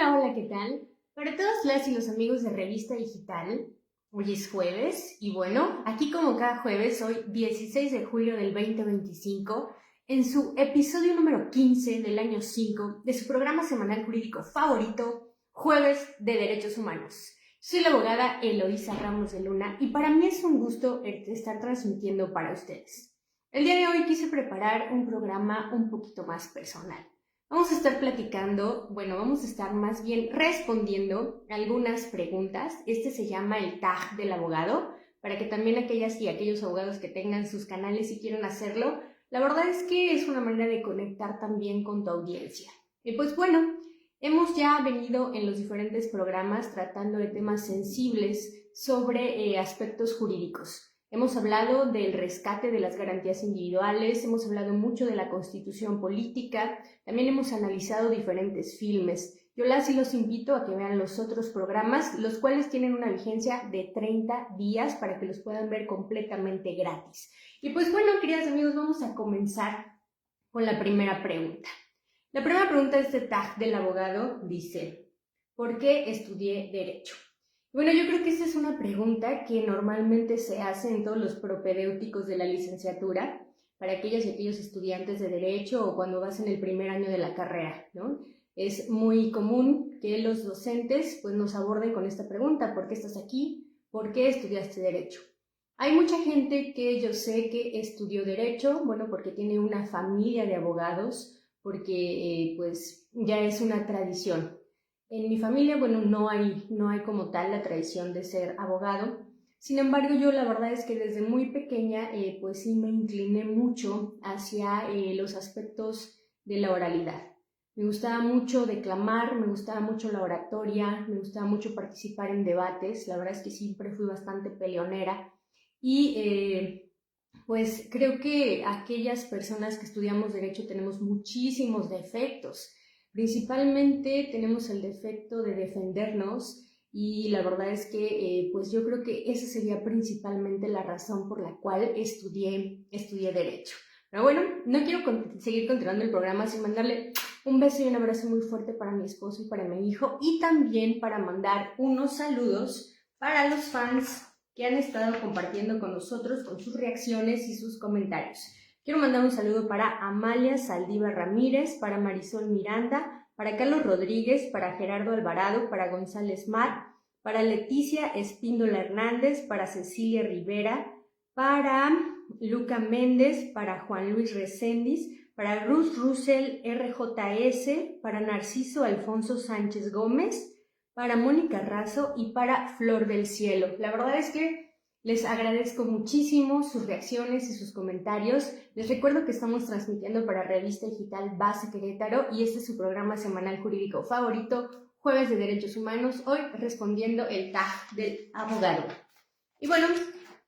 Hola, hola, ¿qué tal? Para todos las y los amigos de Revista Digital, hoy es jueves y bueno, aquí como cada jueves, hoy 16 de julio del 2025, en su episodio número 15 del año 5 de su programa semanal jurídico favorito, Jueves de Derechos Humanos. Soy la abogada Eloísa Ramos de Luna y para mí es un gusto estar transmitiendo para ustedes. El día de hoy quise preparar un programa un poquito más personal. Vamos a estar platicando, vamos a estar más bien respondiendo algunas preguntas. Este se llama el tag del abogado, para que también aquellas y aquellos abogados que tengan sus canales y quieran hacerlo, la verdad es que es una manera de conectar también con tu audiencia. Y pues bueno, hemos ya venido en los diferentes programas tratando de temas sensibles sobre aspectos jurídicos. Hemos hablado del rescate de las garantías individuales, hemos hablado mucho de la constitución política, también hemos analizado diferentes filmes. Yo las y los invito a que vean los otros programas, los cuales tienen una vigencia de 30 días para que los puedan ver completamente gratis. Y pues bueno, queridos amigos, vamos a comenzar con la primera pregunta. La primera pregunta de este tag del abogado dice, ¿por qué estudié Derecho? Bueno, yo creo que esta es una pregunta que normalmente se hace en todos los propedéuticos de la licenciatura, para aquellas y aquellos estudiantes de Derecho o cuando vas en el primer año de la carrera, ¿no? Es muy común que los docentes pues, nos aborden con esta pregunta, ¿por qué estás aquí? ¿Por qué estudiaste Derecho? Hay mucha gente que yo sé que estudió Derecho, porque tiene una familia de abogados, porque pues ya es una tradición. En mi familia, no hay como tal la tradición de ser abogado. Sin embargo, yo la verdad es que desde muy pequeña, pues sí me incliné mucho hacia los aspectos de la oralidad. Me gustaba mucho declamar, me gustaba mucho la oratoria, me gustaba mucho participar en debates. La verdad es que siempre fui bastante peleonera y pues creo que aquellas personas que estudiamos Derecho tenemos muchísimos defectos. Principalmente tenemos el defecto de defendernos y la verdad es que pues yo creo que esa sería principalmente la razón por la cual estudié Derecho. Pero bueno, no quiero seguir continuando el programa sin mandarle un beso y un abrazo muy fuerte para mi esposo y para mi hijo y también para mandar unos saludos para los fans que han estado compartiendo con nosotros con sus reacciones y sus comentarios. Quiero mandar un saludo para Amalia Saldívar Ramírez, para Marisol Miranda, para Carlos Rodríguez, para Gerardo Alvarado, para González Mar, para Leticia Espíndola Hernández, para Cecilia Rivera, para Luca Méndez, para Juan Luis Recendis, para Ruth Russell RJS, para Narciso Alfonso Sánchez Gómez, para Mónica Razo y para Flor del Cielo. La verdad es que les agradezco muchísimo sus reacciones y sus comentarios. Les recuerdo que estamos transmitiendo para Revista Digital Base Querétaro y este es su programa semanal jurídico favorito, Jueves de Derechos Humanos, hoy respondiendo el tag del abogado. Y bueno,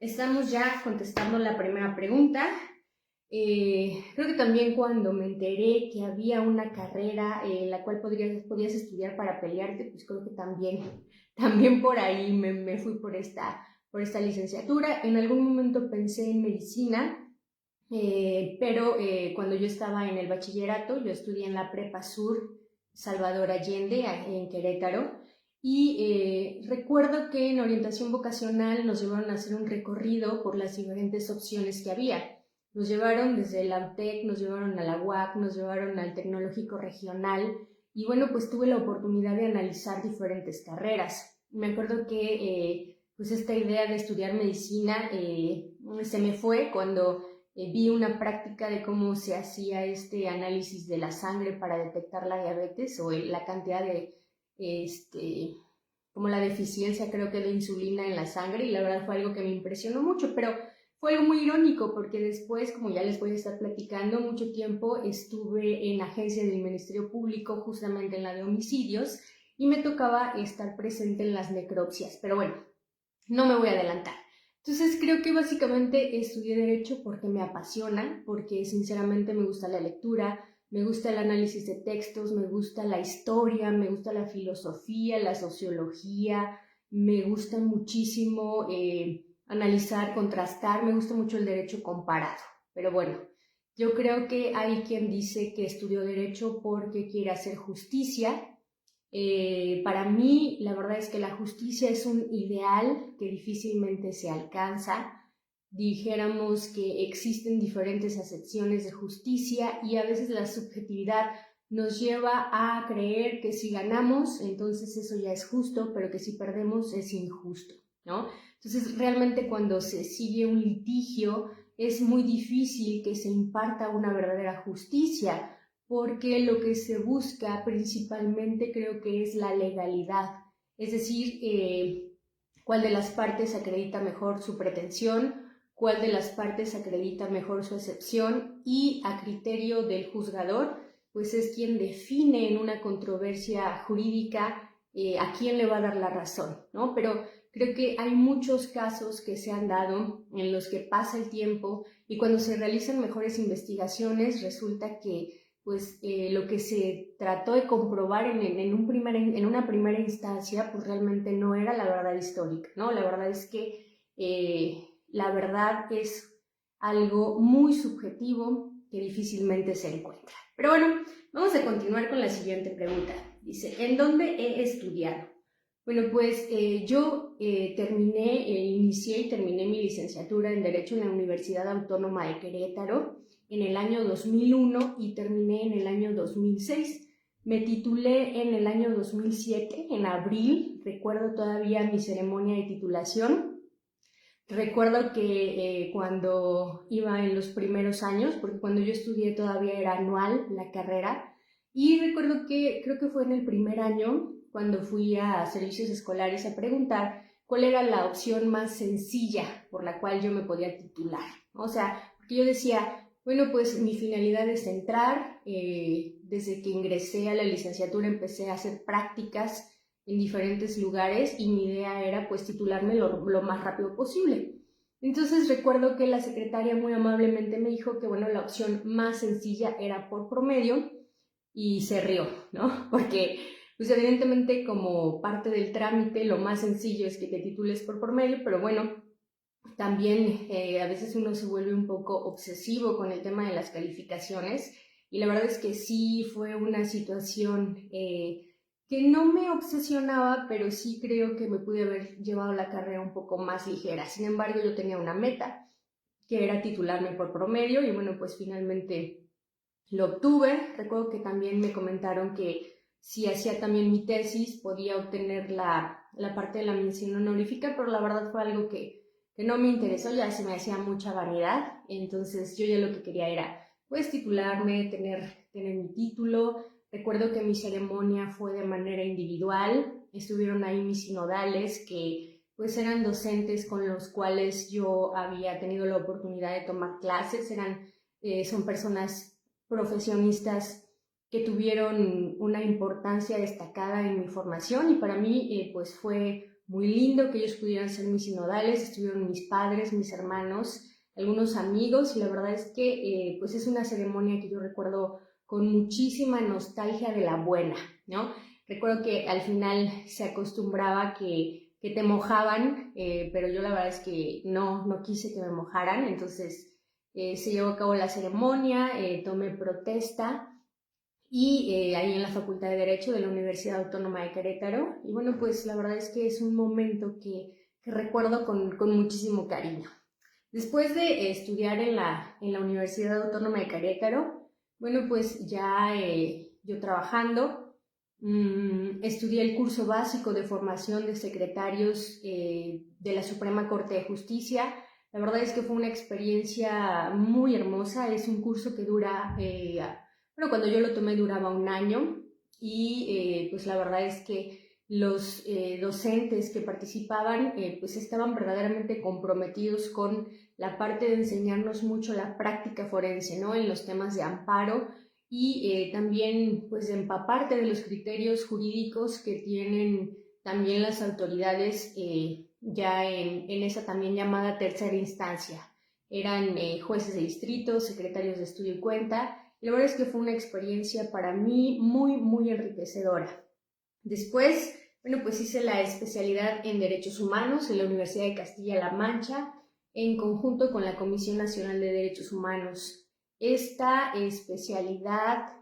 estamos ya contestando la primera pregunta. Creo que también cuando me enteré que había una carrera en la cual podías estudiar para pelearte, pues creo que también por ahí me fui por esta licenciatura. En algún momento pensé en medicina, pero cuando yo estaba en el bachillerato, yo estudié en la Prepa Sur Salvador Allende en Querétaro. Y recuerdo que en orientación vocacional nos llevaron a hacer un recorrido por las diferentes opciones que había. Nos llevaron desde la UTEC, nos llevaron a la UAC, nos llevaron al Tecnológico Regional y pues tuve la oportunidad de analizar diferentes carreras. Me acuerdo que pues esta idea de estudiar medicina se me fue cuando vi una práctica de cómo se hacía este análisis de la sangre para detectar la diabetes o la cantidad de, como la deficiencia creo que de insulina en la sangre y la verdad fue algo que me impresionó mucho, pero fue algo muy irónico porque después, como ya les voy a estar platicando, mucho tiempo estuve en agencia del Ministerio Público, justamente en la de homicidios, y me tocaba estar presente en las necropsias, pero bueno, no me voy a adelantar. Entonces creo que básicamente estudié Derecho porque me apasiona, porque sinceramente me gusta la lectura, me gusta el análisis de textos, me gusta la historia, me gusta la filosofía, la sociología, me gusta muchísimo analizar, contrastar, me gusta mucho el derecho comparado. Pero bueno, yo creo que hay quien dice que estudió Derecho porque quiere hacer justicia Para mí, la verdad es que la justicia es un ideal que difícilmente se alcanza. Dijéramos que existen diferentes acepciones de justicia y a veces la subjetividad nos lleva a creer que si ganamos, entonces eso ya es justo, pero que si perdemos es injusto, ¿no? Entonces, realmente cuando se sigue un litigio, es muy difícil que se imparta una verdadera justicia, porque lo que se busca principalmente creo que es la legalidad, es decir, cuál de las partes acredita mejor su pretensión, cuál de las partes acredita mejor su excepción, y a criterio del juzgador, pues es quien define en una controversia jurídica a quién le va a dar la razón, ¿no? Pero creo que hay muchos casos que se han dado en los que pasa el tiempo y cuando se realizan mejores investigaciones resulta que pues lo que se trató de comprobar en una primera instancia pues realmente no era la verdad histórica, ¿no? La verdad es que la verdad es algo muy subjetivo que difícilmente se encuentra. Pero bueno, vamos a continuar con la siguiente pregunta. Dice, ¿en dónde he estudiado? Bueno, pues yo inicié y terminé mi licenciatura en Derecho en la Universidad Autónoma de Querétaro en el año 2001 y terminé en el año 2006. Me titulé en el año 2007, en abril, recuerdo todavía mi ceremonia de titulación. Recuerdo que cuando iba en los primeros años, porque cuando yo estudié todavía era anual la carrera, y recuerdo que creo que fue en el primer año cuando fui a servicios escolares a preguntar cuál era la opción más sencilla por la cual yo me podía titular. O sea, porque yo decía, bueno, pues mi finalidad es entrar, desde que ingresé a la licenciatura empecé a hacer prácticas en diferentes lugares y mi idea era pues titularme lo más rápido posible. Entonces recuerdo que la secretaria muy amablemente me dijo que bueno, la opción más sencilla era por promedio y se rió, ¿no? Porque pues evidentemente como parte del trámite lo más sencillo es que te titules por promedio, pero bueno, también a veces uno se vuelve un poco obsesivo con el tema de las calificaciones y la verdad es que sí fue una situación que no me obsesionaba, pero sí creo que me pude haber llevado la carrera un poco más ligera. Sin embargo, yo tenía una meta, que era titularme por promedio, y bueno, pues finalmente lo obtuve. Recuerdo que también me comentaron que si hacía también mi tesis, podía obtener la parte de la mención honorífica, pero la verdad fue algo que no me interesó, ya se me hacía mucha vanidad, entonces yo ya lo que quería era pues titularme, tener mi título. Recuerdo que mi ceremonia fue de manera individual, estuvieron ahí mis sinodales que pues eran docentes con los cuales yo había tenido la oportunidad de tomar clases, son personas profesionistas que tuvieron una importancia destacada en mi formación y para mí pues fue muy lindo que ellos pudieran ser mis sinodales. Estuvieron mis padres, mis hermanos, algunos amigos y la verdad es que pues es una ceremonia que yo recuerdo con muchísima nostalgia de la buena, ¿no? Recuerdo que al final se acostumbraba que te mojaban, pero yo la verdad es que no quise que me mojaran, entonces se llevó a cabo la ceremonia, tomé protesta y ahí en la Facultad de Derecho de la Universidad Autónoma de Querétaro. Y bueno, pues la verdad es que es un momento que recuerdo con muchísimo cariño. Después de estudiar en la Universidad Autónoma de Querétaro, bueno, pues ya yo trabajando, estudié el curso básico de formación de secretarios de la Suprema Corte de Justicia. La verdad es que fue una experiencia muy hermosa. Es un curso que dura, bueno, cuando yo lo tomé duraba un año y pues la verdad es que los docentes que participaban pues estaban verdaderamente comprometidos con la parte de enseñarnos mucho la práctica forense, ¿no? En los temas de amparo y también pues de empaparte de los criterios jurídicos que tienen también las autoridades ya en esa también llamada tercera instancia. Eran jueces de distrito, secretarios de estudio y cuenta. Y la verdad es que fue una experiencia para mí muy, muy enriquecedora. Después, bueno, pues hice la especialidad en Derechos Humanos en la Universidad de Castilla-La Mancha, en conjunto con la Comisión Nacional de Derechos Humanos. Esta especialidad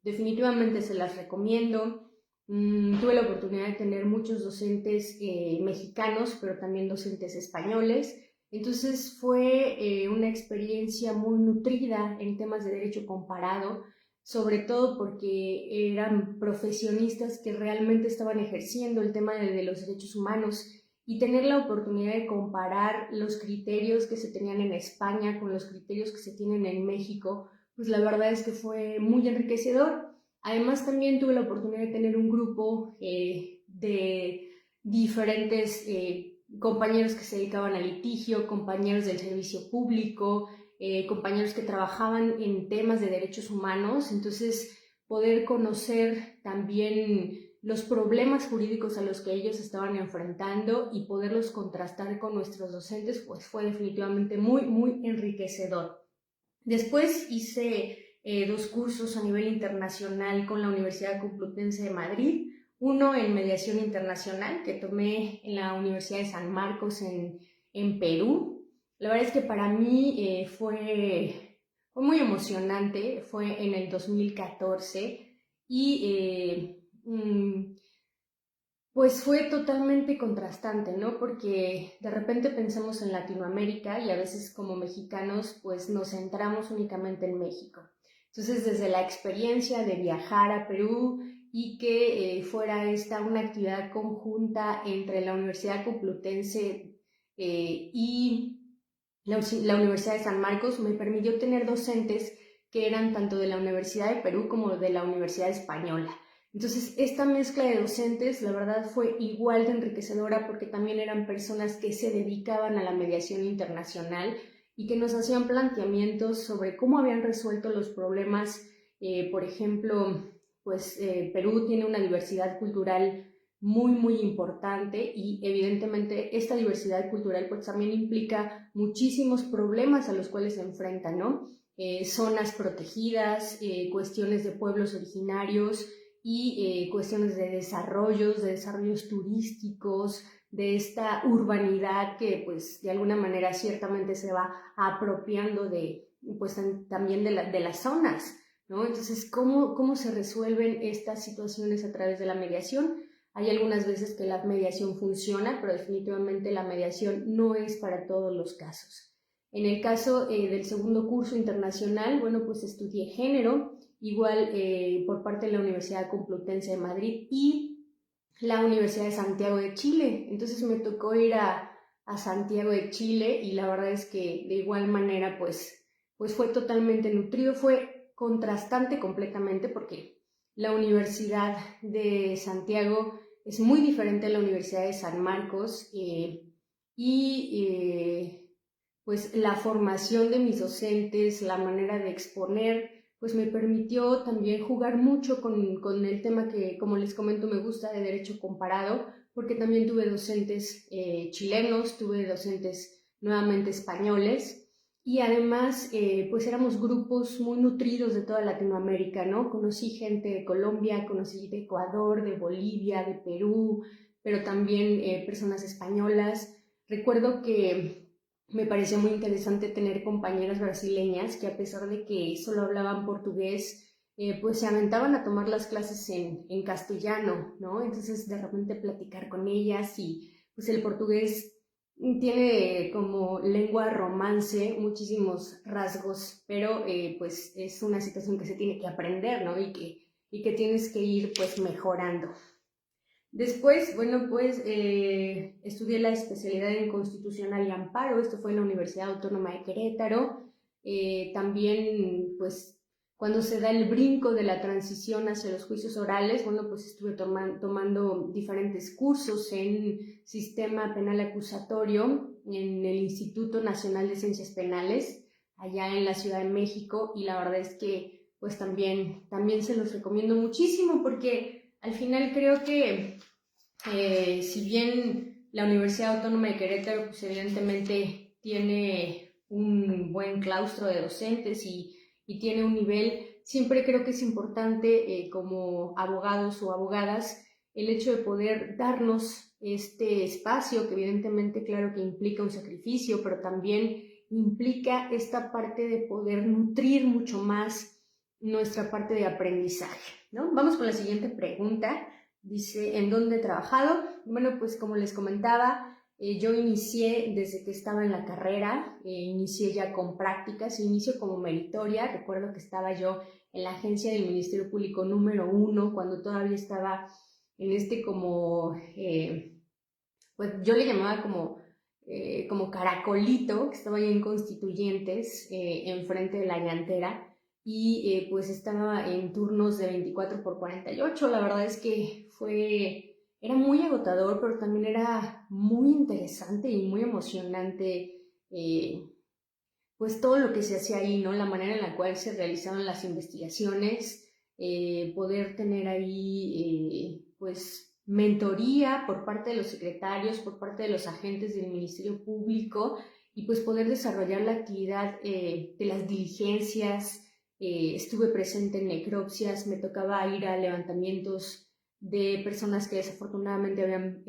definitivamente se las recomiendo. Tuve la oportunidad de tener muchos docentes mexicanos, pero también docentes españoles. Entonces fue una experiencia muy nutrida en temas de derecho comparado, sobre todo porque eran profesionistas que realmente estaban ejerciendo el tema de los derechos humanos, y tener la oportunidad de comparar los criterios que se tenían en España con los criterios que se tienen en México, pues la verdad es que fue muy enriquecedor. Además, también tuve la oportunidad de tener un grupo de diferentes compañeros que se dedicaban al litigio, compañeros del servicio público, compañeros que trabajaban en temas de derechos humanos. Entonces, poder conocer también los problemas jurídicos a los que ellos estaban enfrentando y poderlos contrastar con nuestros docentes, pues fue definitivamente muy, muy enriquecedor. Después hice 2 cursos a nivel internacional con la Universidad Complutense de Madrid, uno en mediación internacional que tomé en la Universidad de San Marcos en Perú. La verdad es que para mí fue muy emocionante, fue en el 2014 y pues fue totalmente contrastante, ¿no? Porque de repente pensamos en Latinoamérica y a veces como mexicanos pues nos centramos únicamente en México. Entonces, desde la experiencia de viajar a Perú y que fuera esta una actividad conjunta entre la Universidad Complutense y la Universidad de San Marcos, me permitió tener docentes que eran tanto de la Universidad de Perú como de la Universidad Española. Entonces, esta mezcla de docentes, la verdad, fue igual de enriquecedora porque también eran personas que se dedicaban a la mediación internacional y que nos hacían planteamientos sobre cómo habían resuelto los problemas. Por ejemplo, pues Perú tiene una diversidad cultural muy, muy importante, y evidentemente esta diversidad cultural pues también implica muchísimos problemas a los cuales se enfrentan, ¿no? Zonas protegidas, cuestiones de pueblos originarios y cuestiones de desarrollos turísticos, de esta urbanidad que pues de alguna manera ciertamente se va apropiando de pues también de las zonas, ¿no? Entonces, ¿cómo se resuelven estas situaciones a través de la mediación? Hay algunas veces que la mediación funciona, pero definitivamente la mediación no es para todos los casos. En el caso del segundo curso internacional, bueno, pues estudié género, igual por parte de la Universidad Complutense de Madrid y la Universidad de Santiago de Chile. Entonces me tocó ir a Santiago de Chile, y la verdad es que de igual manera pues fue totalmente nutrido, fue contrastante completamente porque la Universidad de Santiago es muy diferente a la Universidad de San Marcos, y pues la formación de mis docentes, la manera de exponer, pues me permitió también jugar mucho con el tema que, como les comento, me gusta, de derecho comparado, porque también tuve docentes chilenos, tuve docentes nuevamente españoles, y además pues éramos grupos muy nutridos de toda Latinoamérica, ¿no? Conocí gente de Colombia, conocí de Ecuador, de Bolivia, de Perú, pero también personas españolas. Recuerdo que me pareció muy interesante tener compañeras brasileñas que, a pesar de que solo hablaban portugués, pues se aventaban a tomar las clases en castellano, ¿no? Entonces de repente platicar con ellas, y pues el portugués tiene como lengua romance muchísimos rasgos, pero pues es una situación que se tiene que aprender, ¿no? Y que tienes que ir pues mejorando. Después, bueno, pues estudié la especialidad en Constitucional y Amparo, esto fue en la Universidad Autónoma de Querétaro. También, pues, cuando se da el brinco de la transición hacia los juicios orales, bueno, pues estuve tomando diferentes cursos en Sistema Penal Acusatorio en el Instituto Nacional de Ciencias Penales, allá en la Ciudad de México, y la verdad es que, pues, también se los recomiendo muchísimo porque al final creo que si bien la Universidad Autónoma de Querétaro pues evidentemente tiene un buen claustro de docentes y tiene un nivel, siempre creo que es importante como abogados o abogadas el hecho de poder darnos este espacio que evidentemente claro que implica un sacrificio, pero también implica esta parte de poder nutrir mucho más nuestra parte de aprendizaje, ¿no? Vamos con la siguiente pregunta. Dice, ¿en dónde he trabajado? Bueno, pues como les comentaba, yo inicié desde que estaba en la carrera, inicié ya con prácticas, inicio como meritoria. Recuerdo que estaba yo en la agencia del Ministerio Público número 1, cuando todavía estaba en como, pues yo le llamaba como caracolito, que estaba ahí en Constituyentes, enfrente de la llantera, y pues estaba en turnos de 24 por 48. La verdad es que era muy agotador, pero también era muy interesante y muy emocionante, pues todo lo que se hacía ahí, ¿no? La manera en la cual se realizaban las investigaciones, poder tener ahí, pues, mentoría por parte de los secretarios, por parte de los agentes del Ministerio Público, y pues poder desarrollar la actividad de las diligencias. Estuve presente en necropsias, me tocaba ir a levantamientos de personas que desafortunadamente habían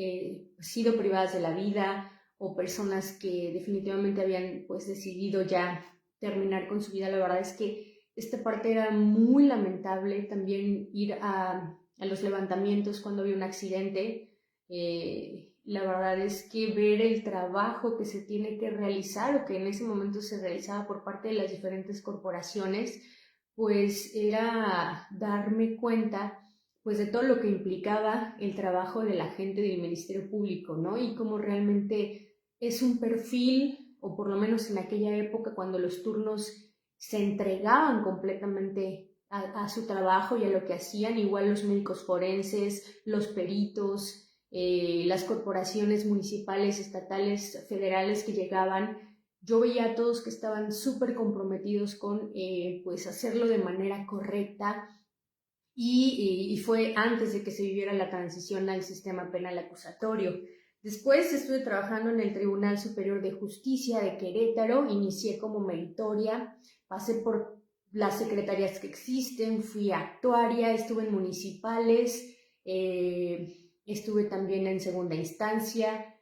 sido privadas de la vida, o personas que definitivamente habían pues decidido ya terminar con su vida. La verdad es que esta parte era muy lamentable. También ir a los levantamientos cuando había un accidente. La verdad es que ver el trabajo que se tiene que realizar, o que en ese momento se realizaba por parte de las diferentes corporaciones, pues era darme cuenta pues de todo lo que implicaba el trabajo de la gente del Ministerio Público, ¿no? Y cómo realmente es un perfil, o por lo menos en aquella época cuando los turnos se entregaban completamente a su trabajo y a lo que hacían, igual los médicos forenses, los peritos, las corporaciones municipales, estatales, federales que llegaban. Yo veía a todos que estaban súper comprometidos con pues hacerlo de manera correcta, y fue antes de que se viviera la transición al sistema penal acusatorio. Después estuve trabajando en el Tribunal Superior de Justicia de Querétaro, inicié como meritoria, pasé por las secretarías que existen, fui actuaria, estuve en municipales, estuve también en segunda instancia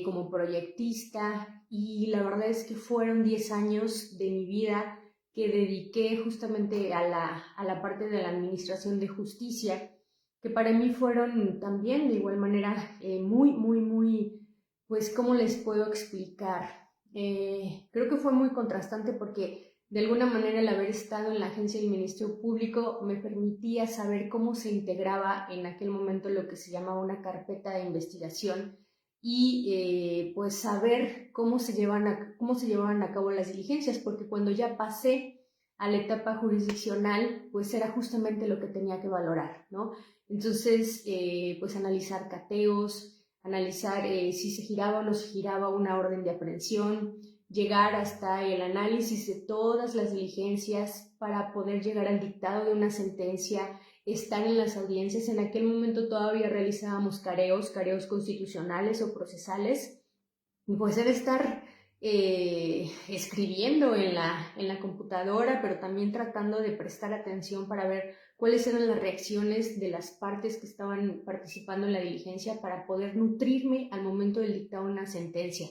como proyectista, y la verdad es que fueron 10 años de mi vida que dediqué justamente a la parte de la administración de justicia, que para mí fueron también de igual manera muy, muy, muy, pues, ¿cómo les puedo explicar? Creo que fue muy contrastante, porque de alguna manera el haber estado en la agencia del Ministerio Público me permitía saber cómo se integraba en aquel momento lo que se llamaba una carpeta de investigación, y pues saber cómo se llevaban a cabo las diligencias, porque cuando ya pasé a la etapa jurisdiccional, pues era justamente lo que tenía que valorar, ¿no? Entonces, pues analizar cateos, analizar si se giraba o no se giraba una orden de aprehensión, llegar hasta el análisis de todas las diligencias para poder llegar al dictado de una sentencia, estar en las audiencias. En aquel momento todavía realizábamos careos constitucionales o procesales, y pues era estar escribiendo en la computadora, pero también tratando de prestar atención para ver cuáles eran las reacciones de las partes que estaban participando en la diligencia, para poder nutrirme al momento del dictado de una sentencia.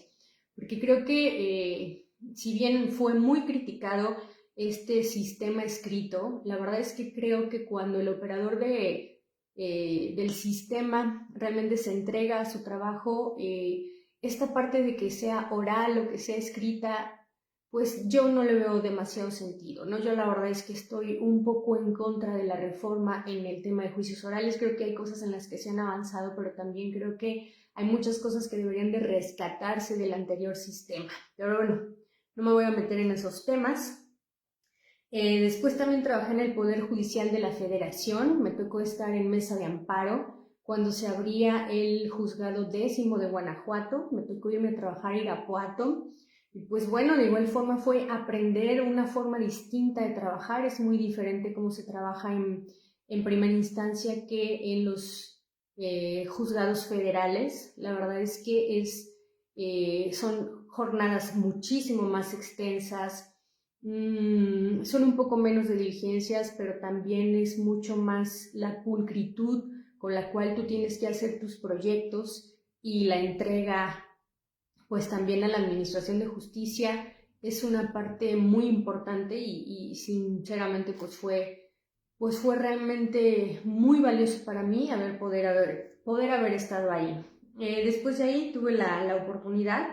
Porque creo que si bien fue muy criticado este sistema escrito, la verdad es que creo que cuando el operador del sistema realmente se entrega a su trabajo, esta parte de que sea oral o que sea escrita, pues yo no le veo demasiado sentido, ¿no? Yo la verdad es que estoy un poco en contra de la reforma en el tema de juicios orales. Creo que hay cosas en las que se han avanzado, pero también creo que hay muchas cosas que deberían de rescatarse del anterior sistema. Pero bueno, no me voy a meter en esos temas. Después también trabajé en el Poder Judicial de la Federación. Me tocó estar en mesa de amparo cuando se abría el Juzgado 10º de Guanajuato. Me tocó irme a trabajar a Irapuato. Y pues bueno, de igual forma fue aprender una forma distinta de trabajar. Es muy diferente cómo se trabaja en primera instancia que en los juzgados federales. La verdad es que son jornadas muchísimo más extensas. Son un poco menos de diligencias, pero también es mucho más la pulcritud con la cual tú tienes que hacer tus proyectos, y la entrega pues también a la administración de justicia es una parte muy importante, y sinceramente pues fue pues fue realmente muy valioso para mí poder haber estado ahí. Después de ahí tuve la oportunidad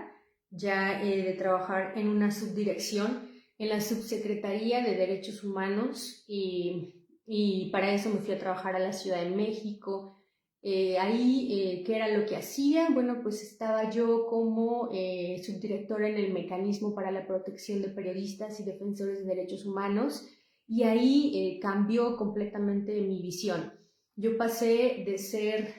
ya de trabajar en una subdirección en la Subsecretaría de Derechos Humanos y para eso me fui a trabajar a la Ciudad de México. ¿Qué era lo que hacía? Bueno, pues estaba yo como subdirectora en el Mecanismo para la Protección de Periodistas y Defensores de Derechos Humanos y ahí cambió completamente mi visión. Yo pasé de ser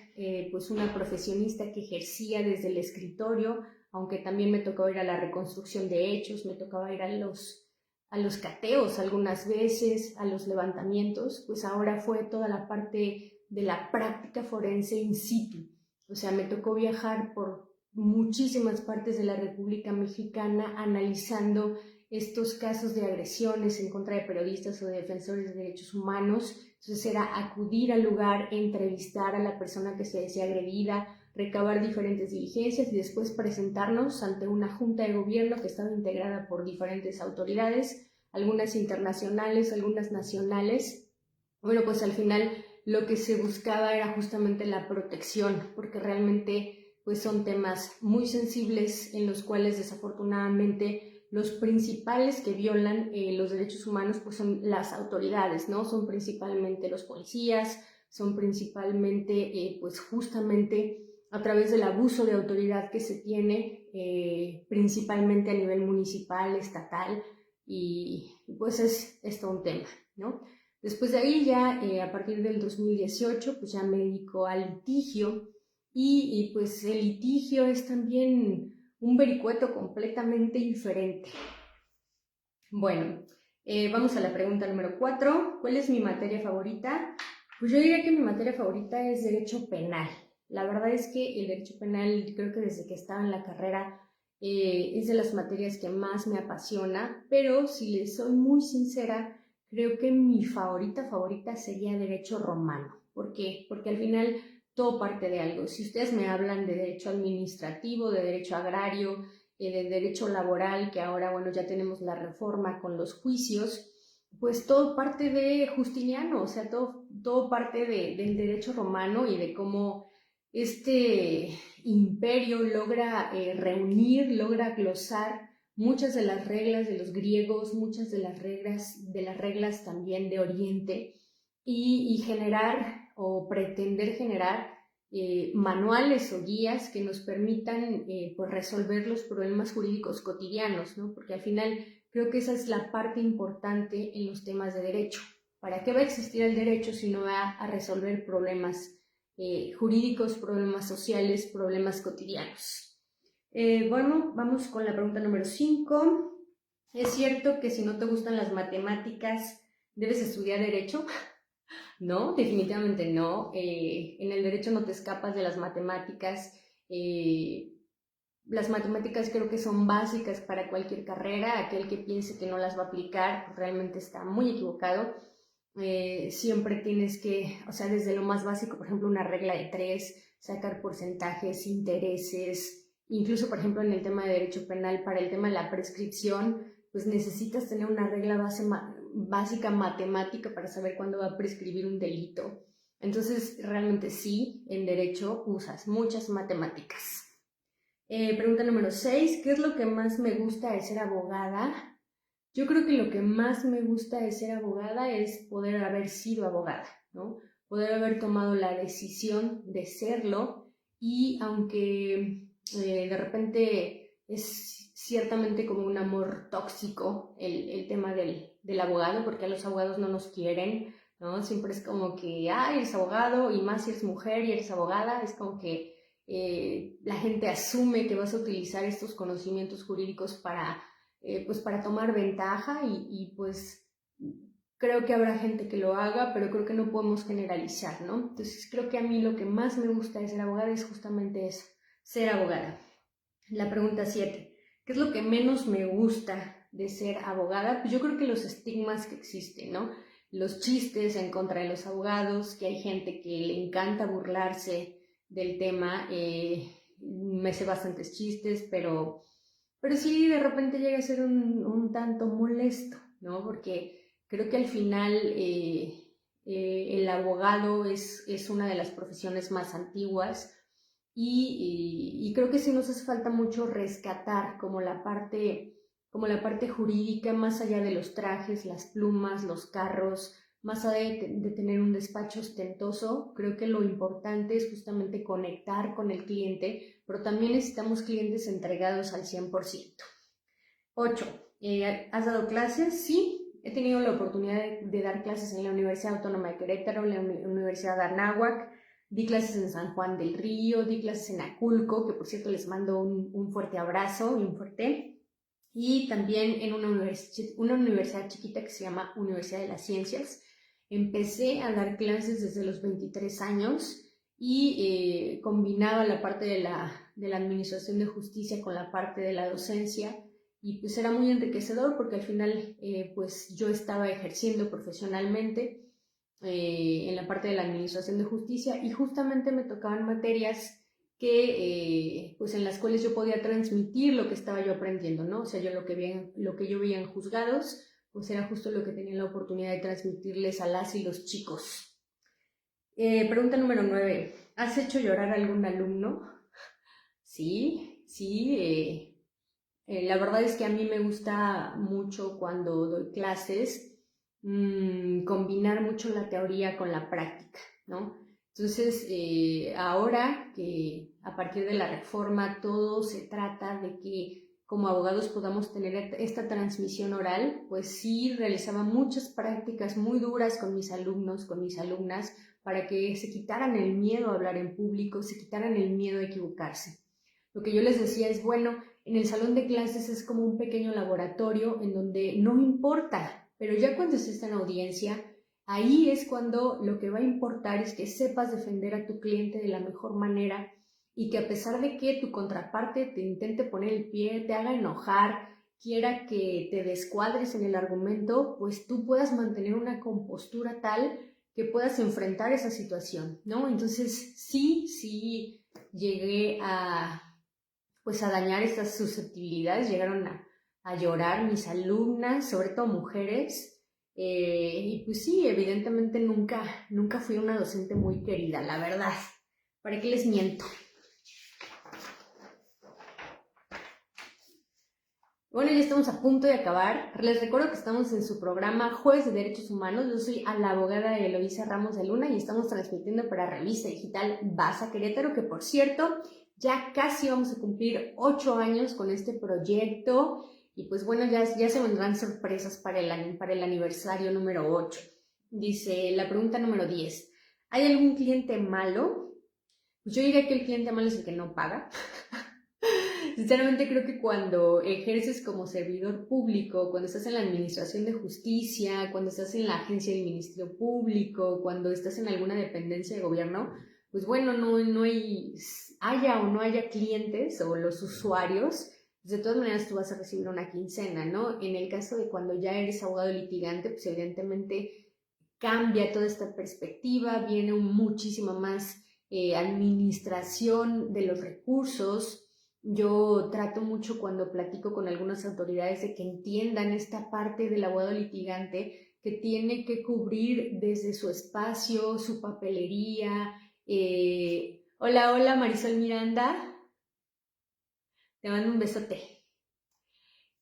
pues una profesionista que ejercía desde el escritorio, aunque también me tocaba ir a la reconstrucción de hechos, me tocaba ir a los cateos algunas veces, a los levantamientos, pues ahora fue toda la parte de la práctica forense in situ. O sea, me tocó viajar por muchísimas partes de la República Mexicana analizando estos casos de agresiones en contra de periodistas o de defensores de derechos humanos. Entonces era acudir al lugar, entrevistar a la persona que se decía agredida, recabar diferentes diligencias y después presentarnos ante una junta de gobierno que estaba integrada por diferentes autoridades, algunas internacionales, algunas nacionales. Bueno, pues al final lo que se buscaba era justamente la protección, porque realmente pues son temas muy sensibles en los cuales desafortunadamente los principales que violan los derechos humanos pues son las autoridades, ¿no? Son principalmente los policías, son principalmente pues justamente a través del abuso de autoridad que se tiene principalmente a nivel municipal, estatal y pues es todo un tema, ¿no? Después de ahí ya a partir del 2018 pues ya me dedico al litigio y pues el litigio es también un vericueto completamente diferente. Bueno, vamos a la pregunta número 4. ¿Cuál es mi materia favorita? Pues yo diría que mi materia favorita es Derecho Penal. La verdad es que el Derecho Penal, creo que desde que estaba en la carrera, es de las materias que más me apasiona, pero si les soy muy sincera, creo que mi favorita sería Derecho Romano. ¿Por qué? Porque al final todo parte de algo. Si ustedes me hablan de Derecho Administrativo, de Derecho Agrario, de derecho laboral, que ahora, bueno, ya tenemos la reforma con los juicios, pues todo parte de Justiniano, o sea, todo parte del derecho romano y de cómo este imperio logra reunir, logra glosar muchas de las reglas de los griegos, muchas de las reglas también de Oriente y generar o pretender generar manuales o guías que nos permitan pues resolver los problemas jurídicos cotidianos, ¿no? Porque al final creo que esa es la parte importante en los temas de derecho. ¿Para qué va a existir el derecho si no va a resolver problemas jurídicos, problemas sociales, problemas cotidianos? Bueno, vamos con la pregunta número 5. ¿Es cierto que si no te gustan las matemáticas debes estudiar derecho? No, definitivamente no. En el derecho no te escapas de las matemáticas. Eh, las matemáticas creo que son básicas para cualquier carrera. Aquel que piense que no las va a aplicar pues realmente está muy equivocado. Siempre tienes que, o sea, desde lo más básico, por ejemplo, una regla de 3, sacar porcentajes, intereses, incluso, por ejemplo, en el tema de derecho penal, para el tema de la prescripción, pues necesitas tener una regla básica matemática para saber cuándo va a prescribir un delito. Entonces, realmente sí, en derecho usas muchas matemáticas. Pregunta número 6. ¿Qué es lo que más me gusta de ser abogada? Yo creo que lo que más me gusta de ser abogada es poder haber sido abogada, ¿no? Poder haber tomado la decisión de serlo y aunque de repente es ciertamente como un amor tóxico el tema del abogado, porque a los abogados no nos quieren, ¿no? Siempre es como que, eres abogado y más si eres mujer y eres abogada, es como que la gente asume que vas a utilizar estos conocimientos jurídicos pues para tomar ventaja y pues creo que habrá gente que lo haga, pero creo que no podemos generalizar, ¿no? Entonces creo que a mí lo que más me gusta de ser abogada es justamente eso, ser abogada. La pregunta 7. ¿Qué es lo que menos me gusta de ser abogada? Pues yo creo que los estigmas que existen, ¿no? Los chistes en contra de los abogados, que hay gente que le encanta burlarse del tema. Me sé bastantes chistes, pero sí de repente llega a ser un tanto molesto, ¿no? Porque creo que al final El abogado es una de las profesiones más antiguas y creo que sí nos hace falta mucho rescatar como la parte jurídica, más allá de los trajes, las plumas, los carros, más allá de tener un despacho ostentoso. Creo que lo importante es justamente conectar con el cliente, pero también necesitamos clientes entregados al 100%. 8. ¿Has dado clases? Sí, he tenido la oportunidad de dar clases en la Universidad Autónoma de Querétaro, en la Universidad de Anáhuac, di clases en San Juan del Río, di clases en Aculco, que por cierto les mando un fuerte abrazo y un fuerte, y también en una universidad chiquita que se llama Universidad de las Ciencias. Empecé a dar clases desde los 23 años y combinaba la parte de la administración de justicia con la parte de la docencia, y pues era muy enriquecedor porque al final pues yo estaba ejerciendo profesionalmente en la parte de la administración de justicia y justamente me tocaban materias que pues en las cuales yo podía transmitir lo que estaba yo aprendiendo, ¿no? O sea, yo lo que yo veía en juzgados, pues era justo lo que tenía la oportunidad de transmitirles a las y los chicos. Pregunta número 9. ¿Has hecho llorar a algún alumno? Sí, sí. La verdad es que a mí me gusta mucho cuando doy clases combinar mucho la teoría con la práctica, ¿no? Entonces, ahora que a partir de la reforma todo se trata de que como abogados podamos tener esta transmisión oral, pues sí realizaba muchas prácticas muy duras con mis alumnos, con mis alumnas, para que se quitaran el miedo a hablar en público, se quitaran el miedo a equivocarse. Lo que yo les decía es, bueno, en el salón de clases es como un pequeño laboratorio en donde no importa, pero ya cuando se está en audiencia, ahí es cuando lo que va a importar es que sepas defender a tu cliente de la mejor manera y que a pesar de que tu contraparte te intente poner el pie, te haga enojar, quiera que te descuadres en el argumento, pues tú puedas mantener una compostura tal que puedas enfrentar esa situación, ¿no? Entonces, sí, llegué pues a dañar estas susceptibilidades, llegaron a llorar mis alumnas, sobre todo mujeres, y pues sí, evidentemente nunca fui una docente muy querida, la verdad, ¿para qué les miento? Bueno, ya estamos a punto de acabar. Les recuerdo que estamos en su programa Jueves de Derechos Humanos. Yo soy a la abogada Eloísa Ramos de Luna y estamos transmitiendo para Revista Digital Baza Querétaro, que por cierto, ya casi vamos a cumplir 8 años con este proyecto y pues bueno, ya se vendrán sorpresas para el aniversario número 8. Dice la pregunta número 10. ¿Hay algún cliente malo? Pues yo diría que el cliente malo es el que no paga. Sinceramente creo que cuando ejerces como servidor público, cuando estás en la administración de justicia, cuando estás en la agencia del Ministerio Público, cuando estás en alguna dependencia de gobierno, pues bueno, no haya o no haya clientes o los usuarios, pues de todas maneras tú vas a recibir una quincena, ¿no? En el caso de cuando ya eres abogado litigante, pues evidentemente cambia toda esta perspectiva, viene muchísima más administración de los recursos. Yo trato mucho cuando platico con algunas autoridades de que entiendan esta parte del abogado litigante que tiene que cubrir desde su espacio, su papelería. Hola Marisol Miranda, te mando un besote.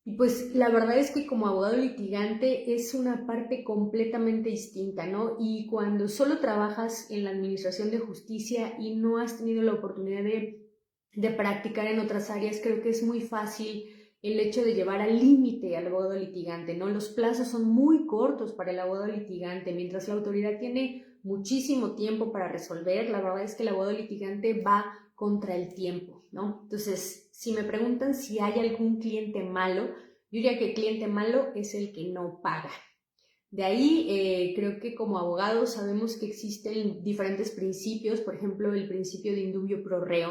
Y pues la verdad es que como abogado litigante es una parte completamente distinta, ¿no? Y cuando solo trabajas en la administración de justicia y no has tenido la oportunidad de practicar en otras áreas, creo que es muy fácil el hecho de llevar al límite al abogado litigante, ¿no? Los plazos son muy cortos para el abogado litigante, mientras la autoridad tiene muchísimo tiempo para resolver, la verdad es que el abogado litigante va contra el tiempo, ¿no? Entonces, si me preguntan si hay algún cliente malo, yo diría que el cliente malo es el que no paga. De ahí creo que como abogados sabemos que existen diferentes principios, por ejemplo el principio de indubio pro reo,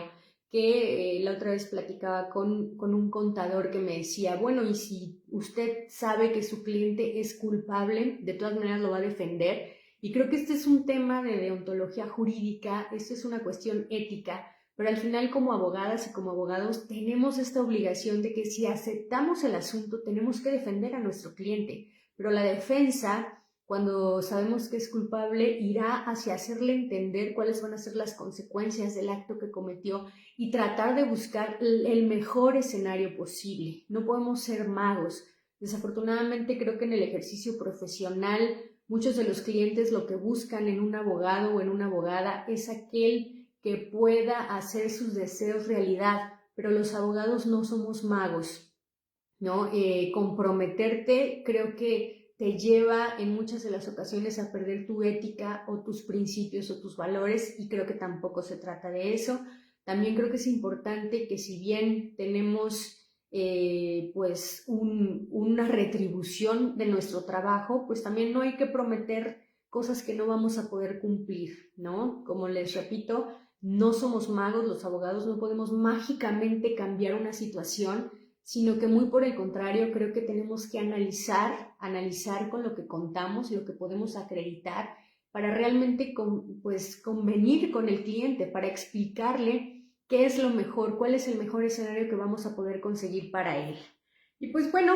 que la otra vez platicaba con un contador que me decía, bueno, y si usted sabe que su cliente es culpable, de todas maneras lo va a defender. Y creo que este es un tema de deontología jurídica, esto es una cuestión ética, pero al final como abogadas y como abogados tenemos esta obligación de que si aceptamos el asunto tenemos que defender a nuestro cliente. Pero la defensa cuando sabemos que es culpable, irá hacia hacerle entender cuáles van a ser las consecuencias del acto que cometió y tratar de buscar el mejor escenario posible. No podemos ser magos. Desafortunadamente creo que en el ejercicio profesional muchos de los clientes lo que buscan en un abogado o en una abogada es aquel que pueda hacer sus deseos realidad, pero los abogados no somos magos, ¿no? Comprometerte creo que te lleva en muchas de las ocasiones a perder tu ética o tus principios o tus valores, y creo que tampoco se trata de eso. También creo que es importante que si bien tenemos pues una retribución de nuestro trabajo, pues también no hay que prometer cosas que no vamos a poder cumplir, ¿no? Como les repito, no somos magos, los abogados no podemos mágicamente cambiar una situación, sino que muy por el contrario, creo que tenemos que analizar con lo que contamos, lo que podemos acreditar, para realmente pues convenir con el cliente, para explicarle qué es lo mejor, cuál es el mejor escenario que vamos a poder conseguir para él. Y pues bueno,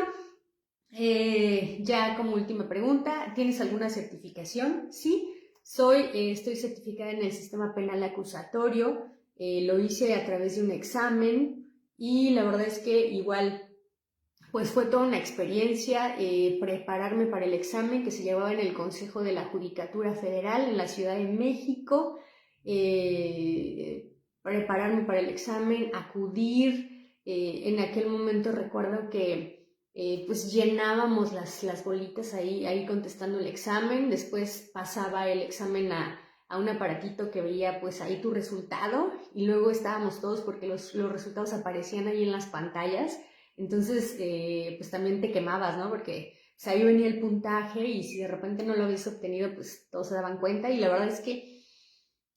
ya como última pregunta, ¿tienes alguna certificación? Sí, estoy certificada en el sistema penal acusatorio, lo hice a través de un examen y la verdad es que igual pues fue toda una experiencia prepararme para el examen que se llevaba en el Consejo de la Judicatura Federal en la Ciudad de México, prepararme para el examen, acudir. En aquel momento recuerdo que pues llenábamos las bolitas ahí contestando el examen, después pasaba el examen a un aparatito que veía pues ahí tu resultado, y luego estábamos todos porque los resultados aparecían ahí en las pantallas. Entonces, pues también te quemabas, ¿no? Porque pues, ahí venía el puntaje y si de repente no lo habías obtenido, pues todos se daban cuenta. Y la verdad es que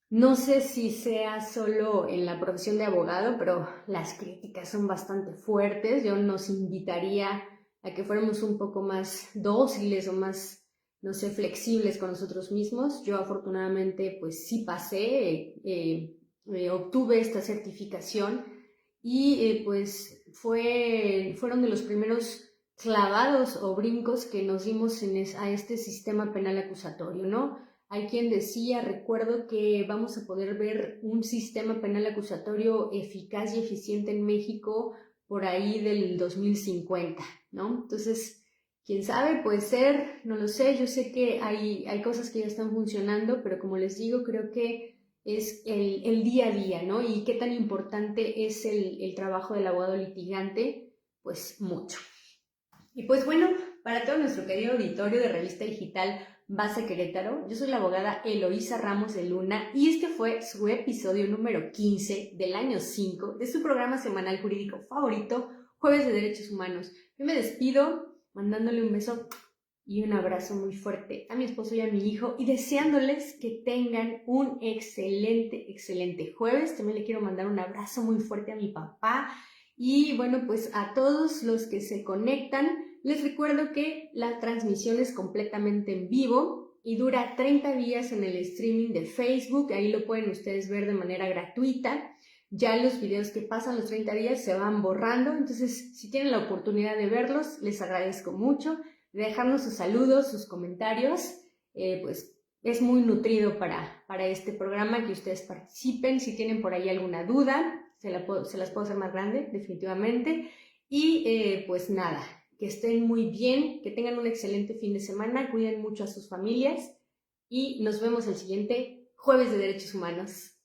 no sé si sea solo en la profesión de abogado, pero las críticas son bastante fuertes. Yo nos invitaría a que fuéramos un poco más dóciles o más, no sé, flexibles con nosotros mismos. Yo afortunadamente, pues sí pasé, obtuve esta certificación y pues fueron de los primeros clavados o brincos que nos dimos a este sistema penal acusatorio, ¿no? Hay quien decía, recuerdo que vamos a poder ver un sistema penal acusatorio eficaz y eficiente en México por ahí del 2050, ¿no? Entonces, quién sabe, puede ser, no lo sé. Yo sé que hay cosas que ya están funcionando, pero como les digo, creo que es el día a día, ¿no? Y qué tan importante es el trabajo del abogado litigante, pues mucho. Y pues bueno, para todo nuestro querido auditorio de Revista Digital Base Querétaro, yo soy la abogada Eloísa Ramos de Luna y este fue su episodio número 15 del año 5 de su programa semanal jurídico favorito, Jueves de Derechos Humanos. Yo me despido mandándole un beso y un abrazo muy fuerte a mi esposo y a mi hijo y deseándoles que tengan un excelente jueves. También le quiero mandar un abrazo muy fuerte a mi papá. Y bueno, pues a todos los que se conectan, les recuerdo que la transmisión es completamente en vivo y dura 30 días en el streaming de Facebook. Ahí lo pueden ustedes ver de manera gratuita. Ya los videos que pasan los 30 días se van borrando, entonces si tienen la oportunidad de verlos, les agradezco mucho. Dejarnos sus saludos, sus comentarios, pues es muy nutrido para este programa que ustedes participen. Si tienen por ahí alguna duda, se las puedo hacer más grande, definitivamente. Y pues nada, que estén muy bien, que tengan un excelente fin de semana, cuiden mucho a sus familias y nos vemos el siguiente Jueves de Derechos Humanos.